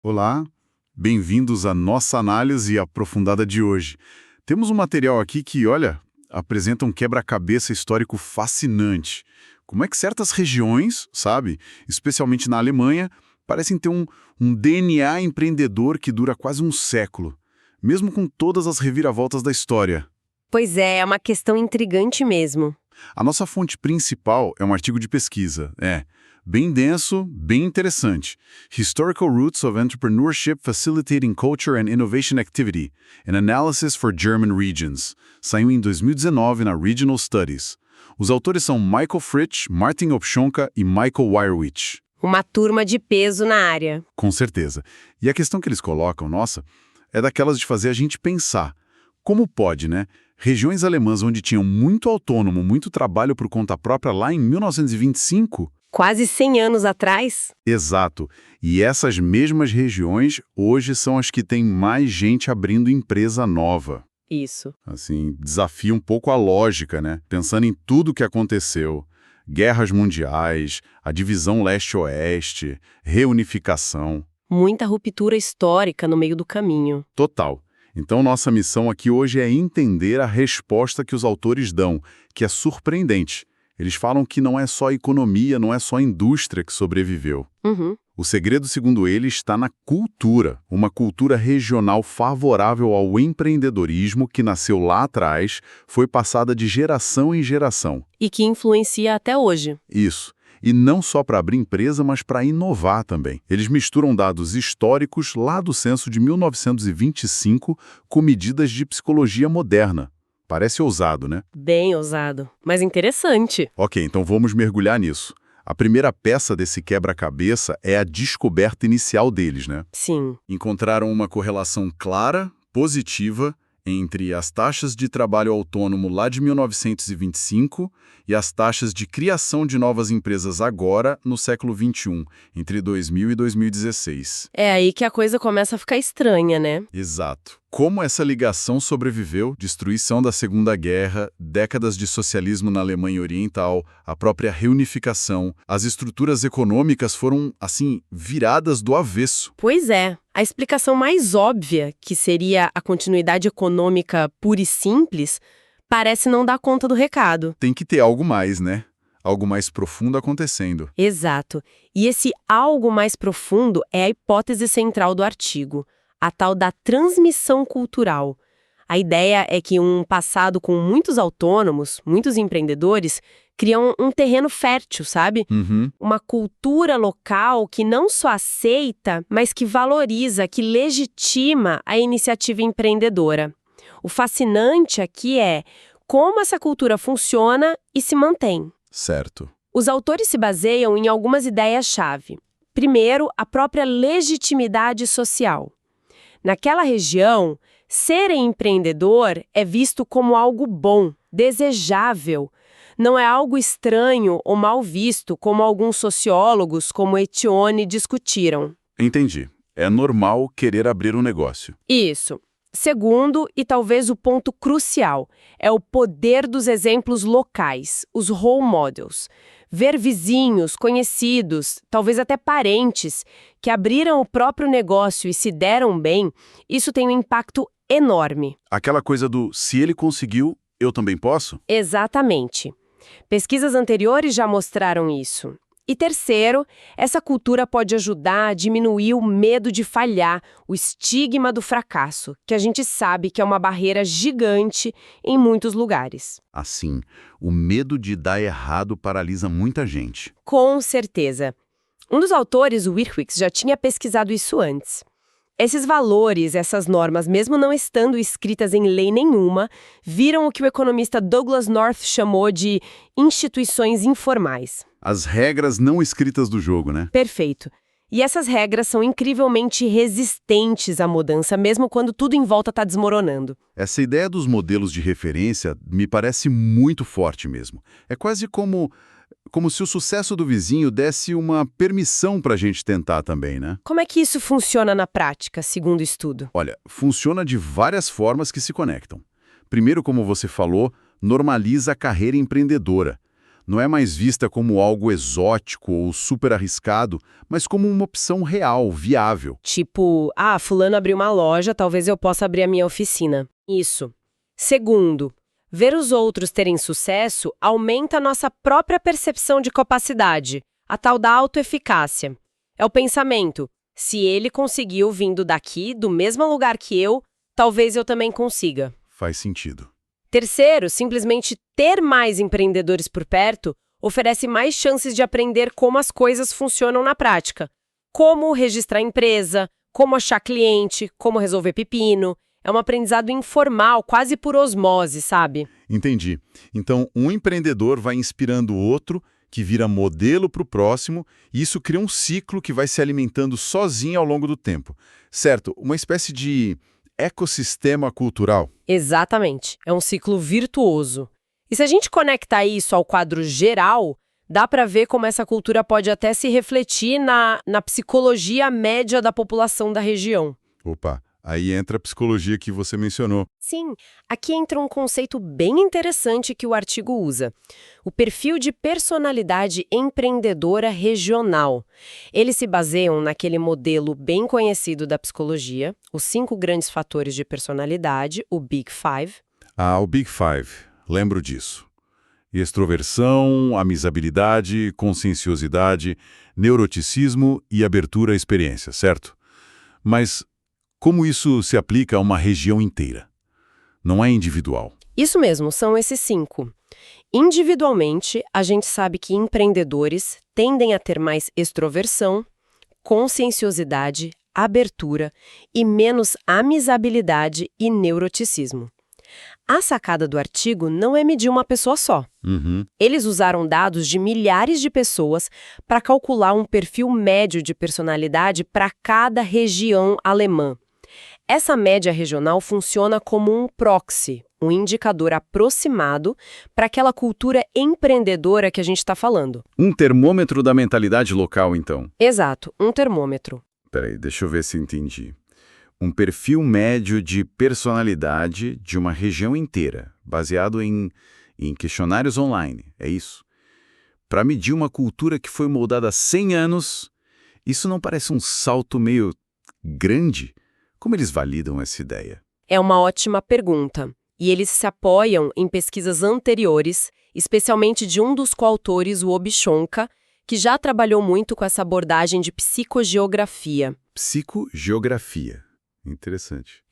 Olá, bem-vindos à nossa análise aprofundada de hoje. Temos um material aqui que, olha, apresenta um quebra-cabeça histórico fascinante. Como é que certas regiões, sabe, especialmente na Alemanha, parecem ter um DNA empreendedor que dura quase um século, mesmo com todas as reviravoltas da história. Pois é uma questão intrigante mesmo. A nossa fonte principal é um artigo de pesquisa, bem denso, bem interessante. Historical Roots of Entrepreneurship Facilitating Culture and Innovation Activity, an Analysis for German Regions. Saiu em 2019 na Regional Studies. Os autores são Michael Fritsch, Martin Opschonka e Michael Weyrwich. Uma turma de peso na área. Com certeza. E a questão que eles colocam, nossa, é daquelas de fazer a gente pensar. Como pode, né? Regiões alemãs onde tinham muito autônomo, muito trabalho por conta própria lá em 1925... Quase 100 anos atrás? Exato. E essas mesmas regiões hoje são as que têm mais gente abrindo empresa nova. Isso. Assim, desafia um pouco a lógica, né? Pensando em tudo que aconteceu. Guerras mundiais, a divisão leste-oeste, reunificação. Muita ruptura histórica no meio do caminho. Total. Então, nossa missão aqui hoje é entender a resposta que os autores dão, que é surpreendente. Eles falam que não é só a economia, não é só a indústria que sobreviveu. O segredo, segundo eles, está na cultura, uma cultura regional favorável ao empreendedorismo que nasceu lá atrás, foi passada de geração em geração. E que influencia até hoje. Isso. E não só para abrir empresa, mas para inovar também. Eles misturam dados históricos lá do censo de 1925 com medidas de psicologia moderna. Parece ousado, né? Bem ousado, mas interessante. Ok, então vamos mergulhar nisso. A primeira peça desse quebra-cabeça é a descoberta inicial deles, né? Sim. Encontraram uma correlação clara, positiva, entre as taxas de trabalho autônomo lá de 1925 e as taxas de criação de novas empresas agora, no século XXI, entre 2000 e 2016. É aí que a coisa começa a ficar estranha, né? Exato. Como essa ligação sobreviveu, destruição da Segunda Guerra, décadas de socialismo na Alemanha Oriental, a própria reunificação, as estruturas econômicas foram, assim, viradas do avesso. Pois é. A explicação mais óbvia, que seria a continuidade econômica pura e simples, parece não dar conta do recado. Tem que ter algo mais, né? Algo mais profundo acontecendo. Exato. E esse algo mais profundo é a hipótese central do artigo, a tal da transmissão cultural. A ideia é que um passado com muitos autônomos, muitos empreendedores, criam um terreno fértil, sabe? Uma cultura local que não só aceita, mas que valoriza, que legitima a iniciativa empreendedora. O fascinante aqui é como essa cultura funciona e se mantém. Certo. Os autores se baseiam em algumas ideias-chave. Primeiro, a própria legitimidade social. Naquela região, ser empreendedor é visto como algo bom, desejável. Não é algo estranho ou mal visto, como alguns sociólogos, como Etione, discutiram. Entendi. É normal querer abrir um negócio. Isso. Segundo, e talvez o ponto crucial, é o poder dos exemplos locais, os role models. Ver vizinhos, conhecidos, talvez até parentes, que abriram o próprio negócio e se deram bem, isso tem um impacto enorme. Aquela coisa do se ele conseguiu, eu também posso? Exatamente. Pesquisas anteriores já mostraram isso. E terceiro, essa cultura pode ajudar a diminuir o medo de falhar, o estigma do fracasso, que a gente sabe que é uma barreira gigante em muitos lugares. Assim, o medo de dar errado paralisa muita gente. Com certeza. Um dos autores, o Weyrwich, já tinha pesquisado isso antes. Esses valores, essas normas, mesmo não estando escritas em lei nenhuma, viram o que o economista Douglas North chamou de instituições informais. As regras não escritas do jogo, né? Perfeito. E essas regras são incrivelmente resistentes à mudança, mesmo quando tudo em volta está desmoronando. Essa ideia dos modelos de referência me parece muito forte mesmo. É quase como se o sucesso do vizinho desse uma permissão para a gente tentar também, né? Como é que isso funciona na prática, segundo o estudo? Olha, funciona de várias formas que se conectam. Primeiro, como você falou, normaliza a carreira empreendedora. Não é mais vista como algo exótico ou super arriscado, mas como uma opção real, viável. Tipo, fulano abriu uma loja, talvez eu possa abrir a minha oficina. Isso. Segundo, ver os outros terem sucesso aumenta a nossa própria percepção de capacidade, a tal da autoeficácia. É o pensamento. Se ele conseguiu vindo daqui, do mesmo lugar que eu, talvez eu também consiga. Faz sentido. Terceiro, simplesmente ter mais empreendedores por perto oferece mais chances de aprender como as coisas funcionam na prática. Como registrar empresa, como achar cliente, como resolver pepino. É um aprendizado informal, quase por osmose, sabe? Entendi. Então, um empreendedor vai inspirando o outro, que vira modelo para o próximo, e isso cria um ciclo que vai se alimentando sozinho ao longo do tempo. Certo? Uma espécie de ecossistema cultural. Exatamente. É um ciclo virtuoso. E se a gente conectar isso ao quadro geral, dá para ver como essa cultura pode até se refletir na psicologia média da população da região. Opa, aí entra a psicologia que você mencionou. Sim, aqui entra um conceito bem interessante que o artigo usa. O perfil de personalidade empreendedora regional. Eles se baseiam naquele modelo bem conhecido da psicologia, os 5 grandes fatores de personalidade, o Big Five. O Big Five, lembro disso. Extroversão, amizabilidade, conscienciosidade, neuroticismo e abertura à experiência, certo? Mas como isso se aplica a uma região inteira? Não é individual. Isso mesmo, são esses 5. Individualmente, a gente sabe que empreendedores tendem a ter mais extroversão, conscienciosidade, abertura e menos amizabilidade e neuroticismo. A sacada do artigo não é medir uma pessoa só. Eles usaram dados de milhares de pessoas para calcular um perfil médio de personalidade para cada região alemã. Essa média regional funciona como um proxy, um indicador aproximado para aquela cultura empreendedora que a gente está falando. Um termômetro da mentalidade local, então. Exato, um termômetro. Peraí, deixa eu ver se entendi. Um perfil médio de personalidade de uma região inteira, baseado em questionários online, é isso? Para medir uma cultura que foi moldada há 100 anos, isso não parece um salto meio grande? Como eles validam essa ideia? É uma ótima pergunta. E eles se apoiam em pesquisas anteriores, especialmente de um dos coautores, o Obishonka, que já trabalhou muito com essa abordagem de psicogeografia. Psicogeografia. Interessante.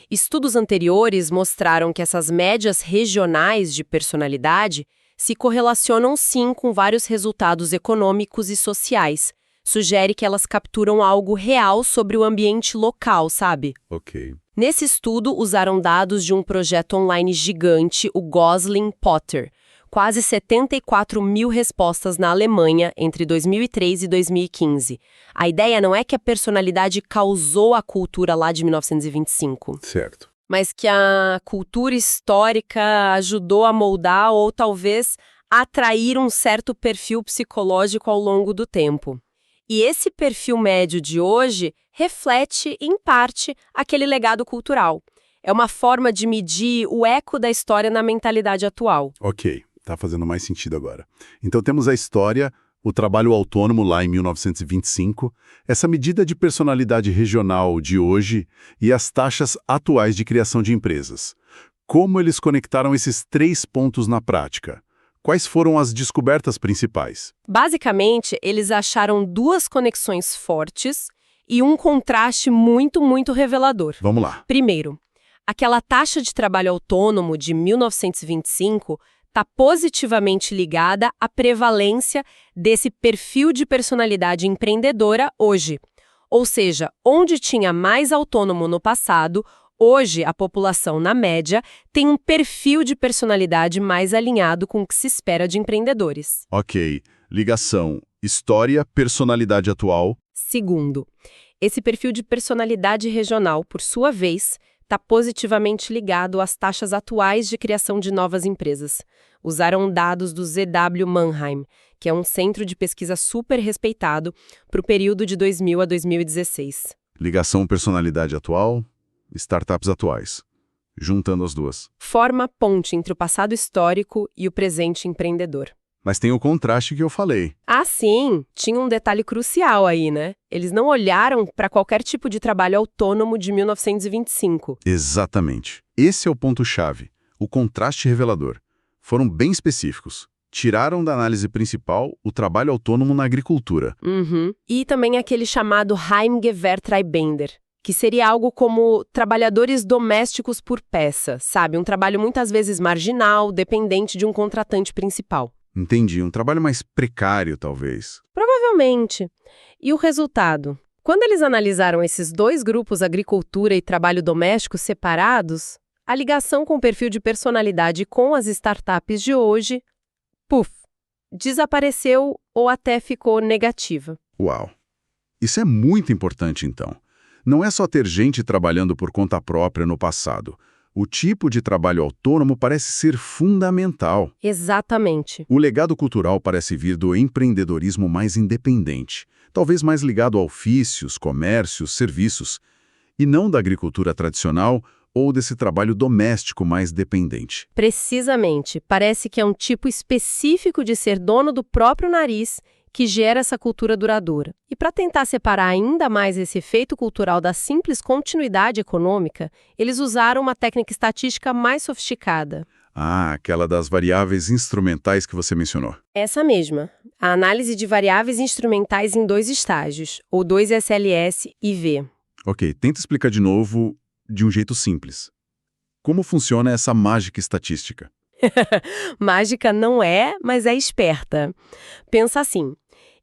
Estudos anteriores mostraram que essas médias regionais de personalidade se correlacionam sim com vários resultados econômicos e sociais. Sugere que elas capturam algo real sobre o ambiente local, sabe? Ok. Nesse estudo, usaram dados de um projeto online gigante, o Gosling Potter. Quase 74 mil respostas na Alemanha entre 2003 e 2015. A ideia não é que a personalidade causou a cultura lá de 1925. Certo. Mas que a cultura histórica ajudou a moldar ou talvez atrair um certo perfil psicológico ao longo do tempo. E esse perfil médio de hoje reflete, em parte, aquele legado cultural. É uma forma de medir o eco da história na mentalidade atual. Ok, tá fazendo mais sentido agora. Então temos a história, o trabalho autônomo lá em 1925, essa medida de personalidade regional de hoje e as taxas atuais de criação de empresas. Como eles conectaram esses 3 pontos na prática? Quais foram as descobertas principais? Basicamente, eles acharam 2 conexões fortes e um contraste muito, muito revelador. Vamos lá. Primeiro, aquela taxa de trabalho autônomo de 1925 está positivamente ligada à prevalência desse perfil de personalidade empreendedora hoje. Ou seja, onde tinha mais autônomo no passado, hoje a população, na média, tem um perfil de personalidade mais alinhado com o que se espera de empreendedores. Ok. Ligação. História, personalidade atual. Segundo, esse perfil de personalidade regional, por sua vez, está positivamente ligado às taxas atuais de criação de novas empresas. Usaram dados do ZW Mannheim, que é um centro de pesquisa super respeitado, para o período de 2000 a 2016. Ligação personalidade atual, startups atuais. Juntando as duas. Forma ponte entre o passado histórico e o presente empreendedor. Mas tem o contraste que eu falei. Ah, sim, tinha um detalhe crucial aí, né? Eles não olharam para qualquer tipo de trabalho autônomo de 1925. Exatamente. Esse é o ponto-chave, o contraste revelador. Foram bem específicos. Tiraram da análise principal o trabalho autônomo na agricultura. Uhum. E também aquele chamado Heimgewertreibender, que seria algo como trabalhadores domésticos por peça, sabe? Um trabalho muitas vezes marginal, dependente de um contratante principal. Entendi, um trabalho mais precário, talvez. Provavelmente. E o resultado? Quando eles analisaram esses dois grupos, agricultura e trabalho doméstico separados, a ligação com o perfil de personalidade com as startups de hoje, puf, desapareceu ou até ficou negativa. Uau! Isso é muito importante, então. Não é só ter gente trabalhando por conta própria no passado. O tipo de trabalho autônomo parece ser fundamental. Exatamente. O legado cultural parece vir do empreendedorismo mais independente, talvez mais ligado a ofícios, comércios, serviços, e não da agricultura tradicional ou desse trabalho doméstico mais dependente. Precisamente. Parece que é um tipo específico de ser dono do próprio nariz que gera essa cultura duradoura. E para tentar separar ainda mais esse efeito cultural da simples continuidade econômica, eles usaram uma técnica estatística mais sofisticada. Ah, aquela das variáveis instrumentais que você mencionou. Essa mesma. A análise de variáveis instrumentais em 2 estágios, ou 2 SLS e V. Ok, tenta explicar de novo de um jeito simples. Como funciona essa mágica estatística? Mágica não é, mas é esperta. Pensa assim.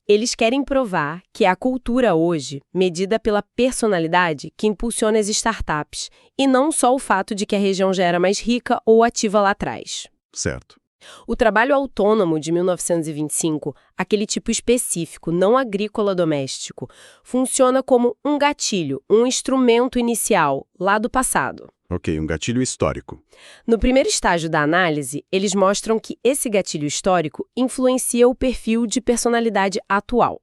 Eles querem provar que é a cultura hoje, medida pela personalidade, que impulsiona as startups, e não só o fato de que a região já era mais rica ou ativa lá atrás. Certo. O trabalho autônomo de 1925, aquele tipo específico, não agrícola doméstico, funciona como um gatilho, um instrumento inicial, lá do passado. Ok, um gatilho histórico. No primeiro estágio da análise, eles mostram que esse gatilho histórico influencia o perfil de personalidade atual.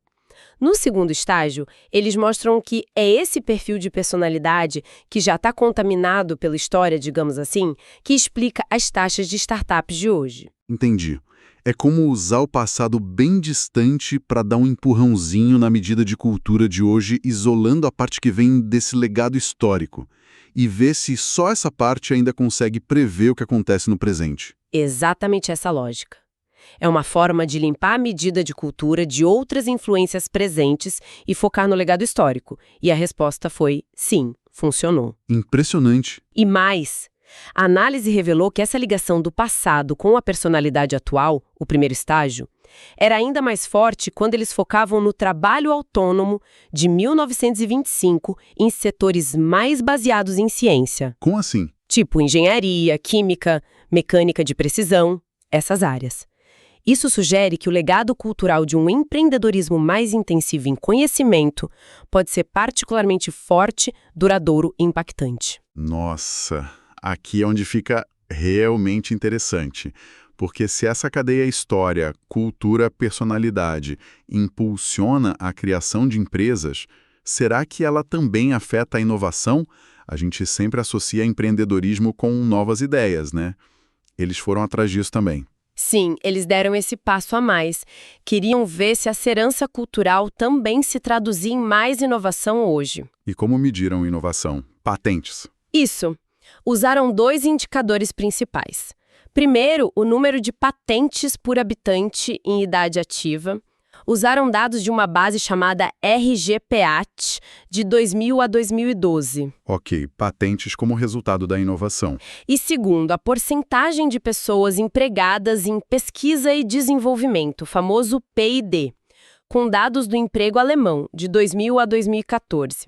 No segundo estágio, eles mostram que é esse perfil de personalidade, que já está contaminado pela história, digamos assim, que explica as taxas de startups de hoje. Entendi. É como usar o passado bem distante para dar um empurrãozinho na medida de cultura de hoje, isolando a parte que vem desse legado histórico, e ver se só essa parte ainda consegue prever o que acontece no presente. Exatamente essa lógica. É uma forma de limpar a medida de cultura de outras influências presentes e focar no legado histórico. E a resposta foi sim, funcionou. Impressionante. E mais, a análise revelou que essa ligação do passado com a personalidade atual, o primeiro estágio, era ainda mais forte quando eles focavam no trabalho autônomo de 1925 em setores mais baseados em ciência. Como assim? Tipo engenharia, química, mecânica de precisão, essas áreas. Isso sugere que o legado cultural de um empreendedorismo mais intensivo em conhecimento pode ser particularmente forte, duradouro e impactante. Nossa, aqui é onde fica realmente interessante. Porque se essa cadeia história, cultura, personalidade impulsiona a criação de empresas, será que ela também afeta a inovação? A gente sempre associa empreendedorismo com novas ideias, né? Eles foram atrás disso também. Sim, eles deram esse passo a mais. Queriam ver se essa herança cultural também se traduzia em mais inovação hoje. E como mediram inovação? Patentes. Isso. Usaram 2 indicadores principais. Primeiro, o número de patentes por habitante em idade ativa. Usaram dados de uma base chamada RGPAT de 2000 a 2012. Ok, patentes como resultado da inovação. E segundo, a porcentagem de pessoas empregadas em pesquisa e desenvolvimento, famoso P&D, com dados do emprego alemão, de 2000 a 2014.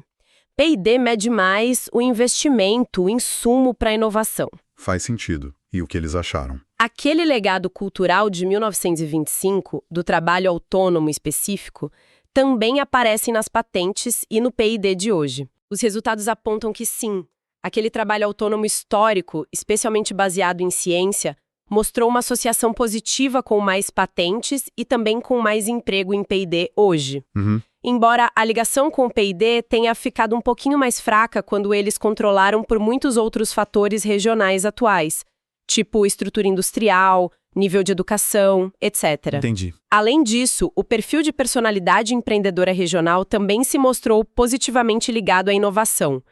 P&D mede mais o investimento, o insumo para a inovação. Faz sentido. E o que eles acharam? Aquele legado cultural de 1925, do trabalho autônomo específico, também aparece nas patentes e no P&D de hoje. Os resultados apontam que sim, aquele trabalho autônomo histórico, especialmente baseado em ciência, mostrou uma associação positiva com mais patentes e também com mais emprego em P&D hoje. Embora a ligação com o P&D tenha ficado um pouquinho mais fraca quando eles controlaram por muitos outros fatores regionais atuais, tipo estrutura industrial, nível de educação, etc. Entendi. Além disso, o perfil de personalidade empreendedora regional também se mostrou positivamente ligado à inovação.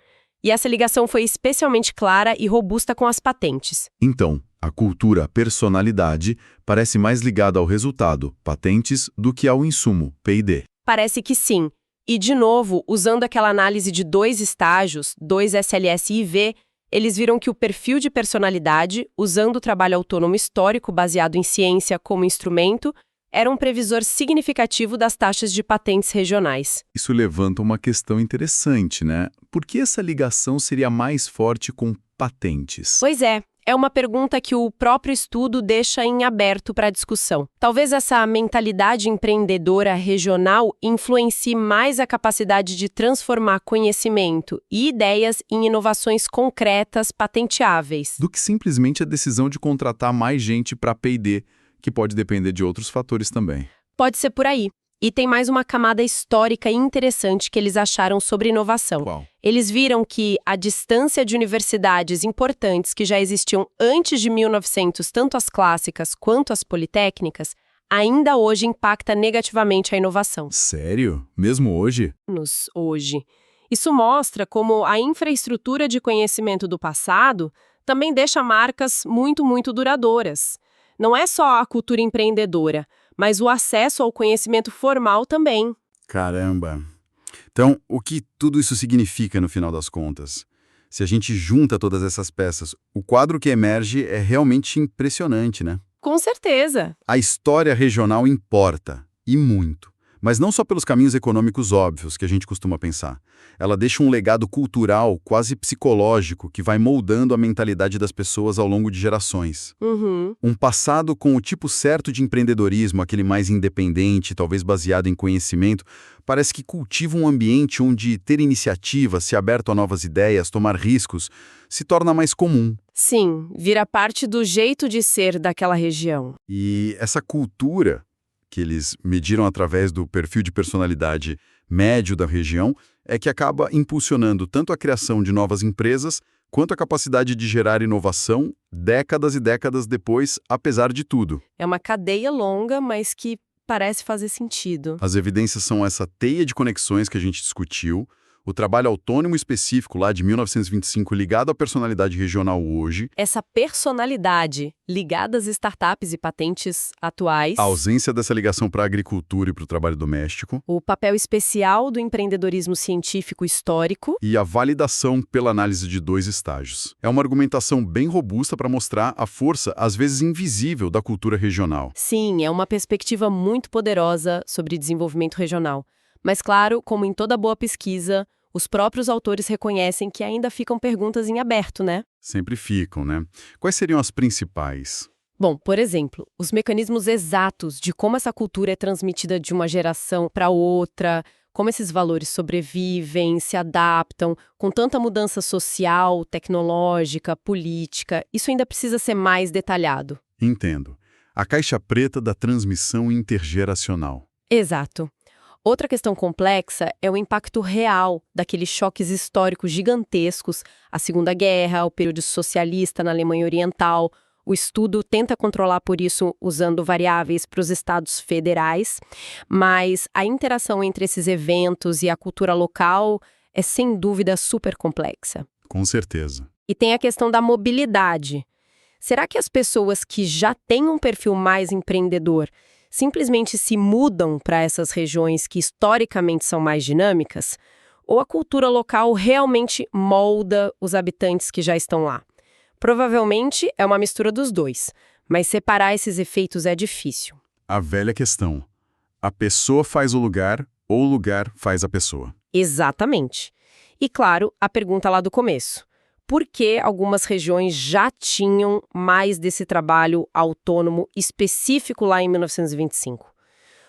E essa ligação foi especialmente clara e robusta com as patentes. Então, a cultura personalidade parece mais ligada ao resultado, patentes, do que ao insumo, P&D. Parece que sim. E, de novo, usando aquela análise de 2 estágios, 2 SLS e IV, eles viram que o perfil de personalidade, usando o trabalho autônomo histórico baseado em ciência como instrumento, era um previsor significativo das taxas de patentes regionais. Isso levanta uma questão interessante, né? Por que essa ligação seria mais forte com patentes? Pois é uma pergunta que o próprio estudo deixa em aberto para discussão. Talvez essa mentalidade empreendedora regional influencie mais a capacidade de transformar conhecimento e ideias em inovações concretas, patenteáveis. Do que simplesmente a decisão de contratar mais gente para P&D, que pode depender de outros fatores também. Pode ser por aí. E tem mais uma camada histórica interessante que eles acharam sobre inovação. Qual? Eles viram que a distância de universidades importantes que já existiam antes de 1900, tanto as clássicas quanto as politécnicas, ainda hoje impacta negativamente a inovação. Sério? Mesmo hoje? Hoje. Isso mostra como a infraestrutura de conhecimento do passado também deixa marcas muito, muito duradouras. Não é só a cultura empreendedora, mas o acesso ao conhecimento formal também. Caramba! Então, o que tudo isso significa no final das contas? Se a gente junta todas essas peças, o quadro que emerge é realmente impressionante, né? Com certeza. A história regional importa, e muito. Mas não só pelos caminhos econômicos óbvios que a gente costuma pensar. Ela deixa um legado cultural, quase psicológico, que vai moldando a mentalidade das pessoas ao longo de gerações. Um passado com o tipo certo de empreendedorismo, aquele mais independente, talvez baseado em conhecimento, parece que cultiva um ambiente onde ter iniciativa, ser aberto a novas ideias, tomar riscos, se torna mais comum. Sim, vira parte do jeito de ser daquela região. E essa cultura que eles mediram através do perfil de personalidade médio da região, é que acaba impulsionando tanto a criação de novas empresas, quanto a capacidade de gerar inovação décadas e décadas depois, apesar de tudo. É uma cadeia longa, mas que parece fazer sentido. As evidências são essa teia de conexões que a gente discutiu, o trabalho autônomo específico lá de 1925 ligado à personalidade regional hoje. Essa personalidade ligada às startups e patentes atuais. A ausência dessa ligação para a agricultura e para o trabalho doméstico. O papel especial do empreendedorismo científico histórico. E a validação pela análise de 2 estágios. É uma argumentação bem robusta para mostrar a força, às vezes invisível, da cultura regional. Sim, é uma perspectiva muito poderosa sobre desenvolvimento regional. Mas claro, como em toda boa pesquisa, os próprios autores reconhecem que ainda ficam perguntas em aberto, né? Sempre ficam, né? Quais seriam as principais? Bom, por exemplo, os mecanismos exatos de como essa cultura é transmitida de uma geração para outra, como esses valores sobrevivem, se adaptam, com tanta mudança social, tecnológica, política, isso ainda precisa ser mais detalhado. Entendo. A caixa preta da transmissão intergeracional. Exato. Outra questão complexa é o impacto real daqueles choques históricos gigantescos, a Segunda Guerra, o período socialista na Alemanha Oriental. O estudo tenta controlar por isso usando variáveis para os estados federais, mas a interação entre esses eventos e a cultura local é sem dúvida super complexa. Com certeza. E tem a questão da mobilidade. Será que as pessoas que já têm um perfil mais empreendedor simplesmente se mudam para essas regiões que historicamente são mais dinâmicas? Ou a cultura local realmente molda os habitantes que já estão lá? Provavelmente é uma mistura dos dois, mas separar esses efeitos é difícil. A velha questão. A pessoa faz o lugar ou o lugar faz a pessoa? Exatamente. E claro, a pergunta lá do começo. Por que algumas regiões já tinham mais desse trabalho autônomo específico lá em 1925?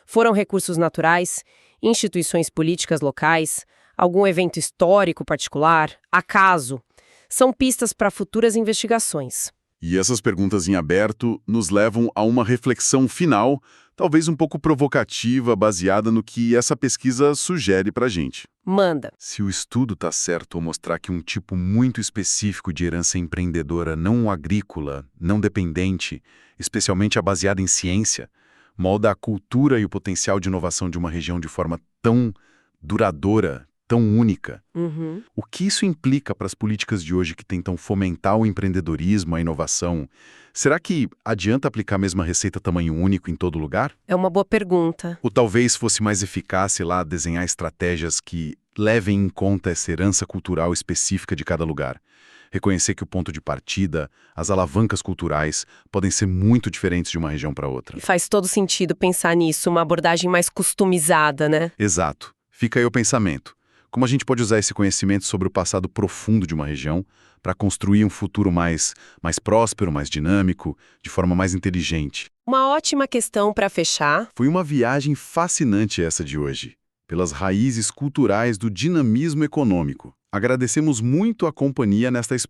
Foram recursos naturais, instituições políticas locais, algum evento histórico particular, acaso? São pistas para futuras investigações. E essas perguntas em aberto nos levam a uma reflexão final, talvez um pouco provocativa, baseada no que essa pesquisa sugere pra gente. Manda. Se o estudo está certo ao mostrar que um tipo muito específico de herança empreendedora não agrícola, não dependente, especialmente a baseada em ciência, molda a cultura e o potencial de inovação de uma região de forma tão duradoura, tão única. Uhum. O que isso implica para as políticas de hoje que tentam fomentar o empreendedorismo, a inovação? Será que adianta aplicar a mesma receita tamanho único em todo lugar? É uma boa pergunta. Ou talvez fosse mais eficaz, sei lá, desenhar estratégias que levem em conta essa herança cultural específica de cada lugar? Reconhecer que o ponto de partida, as alavancas culturais, podem ser muito diferentes de uma região para outra. E faz todo sentido pensar nisso, uma abordagem mais customizada, né? Exato. Fica aí o pensamento. Como a gente pode usar esse conhecimento sobre o passado profundo de uma região para construir um futuro mais próspero, mais dinâmico, de forma mais inteligente? Uma ótima questão para fechar. Foi uma viagem fascinante essa de hoje, pelas raízes culturais do dinamismo econômico. Agradecemos muito a companhia nesta exploração.